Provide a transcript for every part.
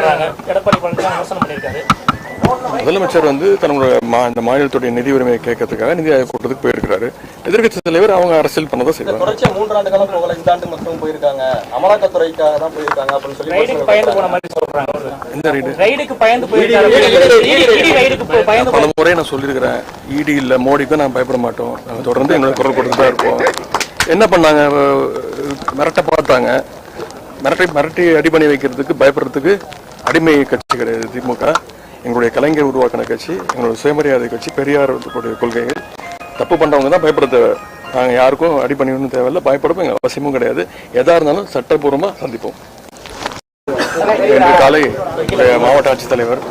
சொல்றாங்க. எடப்பாடி பழனிசாமி விமர்சனம் பண்ணியிருக்காரு. முதலமைச்சர் தன்னோட இந்த மாநிலத்துடைய நிதி உரிமையை கேட்கறதுக்காக நிதி ஆயோக் கூட்டத்துக்கு போயிருக்கிறாரு. எதிர்கட்சி தலைவர் அவங்க அரசியல் பண்ணதான் செய்வாங்க. தொடர்ச்சியா 3 ஆண்டு காலம் போகல, இந்த ஆண்டு மட்டும் போயிருக்காங்க, அமலாக்கத்துறைக்காக தான் போயிருக்காங்க அப்படின்னு சொல்லி ரைடுக்கு பயந்து போன மாதிரி சொல்றாங்க. இந்த ரைடுக்கு பயந்து போயிருக்காங்க. பல முறை நான் சொல்லியிருக்கிறேன், இடி இல்ல மோடிக்கும் நான் பயப்பட மாட்டோம். நாங்கள் தொடர்ந்து எங்களோட குரல் கொடுத்து தான் இருப்போம். என்ன பண்ணாங்க, மிரட்ட பார்த்தாங்க. மிரட்டி அடி பண்ணி வைக்கிறதுக்கு பயப்படுறதுக்கு அடிமை கட்சி கிடையாது திமுக. எங்களுடைய கலைஞர் உருவாக்கின கட்சி, எங்களுடைய சுயமரியாதை கட்சி, பெரியார் கொள்கைகள். தப்பு பண்றவங்க தான் பயப்படுத்த. நாங்கள் யாருக்கும் அடி பண்ணிடணும் தேவையில்லை, பயப்படவும் எங்கள் அவசியமும் கிடையாது. எதா இருந்தாலும் சட்டப்பூர்வமாக சந்திப்போம். இன்று காலை மாவட்ட ஆட்சித்தலைவர்,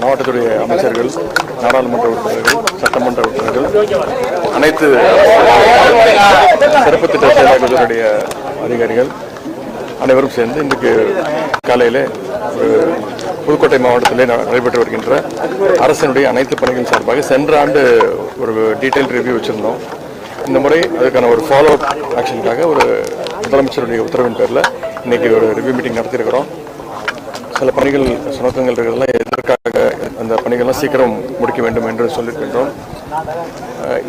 மாவட்டத்துடைய அமைச்சர்கள், நாடாளுமன்ற உறுப்பினர்கள், சட்டமன்ற உறுப்பினர்கள், அனைத்து சிறப்பு திட்ட செயலாளர்களுடைய அதிகாரிகள் அனைவரும் சேர்ந்து இன்றைக்கு காலையில் புதுக்கோட்டை மாவட்டத்திலே நடைபெற்று வருகின்ற அரசினுடைய அனைத்து பணிகள் சார்பாக சென்ற ஆண்டு ஒரு டீட்டெயில் ரிவ்யூ வச்சுருந்தோம். இந்த முறை அதுக்கான ஒரு ஃபாலோ அப் ஆக்ஷனுக்காக ஒரு முதலமைச்சருடைய உத்தரவின் பேரில் இன்றைக்கி ஒரு ரிவ்யூ மீட்டிங் நடத்தியிருக்கிறோம். சில பணிகள் சுணக்கங்கள் இருக்கிறதெல்லாம் எதற்காக அந்த பணிகள்லாம் சீக்கிரம் முடிக்க வேண்டும் என்று சொல்லியிருக்கின்றோம்.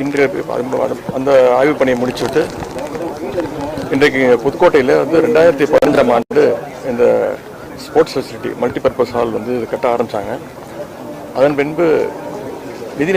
இன்று அந்த ஆய்வு பணியை முடிச்சுவிட்டு இன்றைக்கு புதுக்கோட்டையில் 2015ஆம் ஆண்டு இந்த ஸ்போர்ட்ஸ் ஃபெசிலிட்டி மல்டிபர்பஸ் ஹால் கட்ட ஆரம்பித்தாங்க. அதன் பின்பு நிதி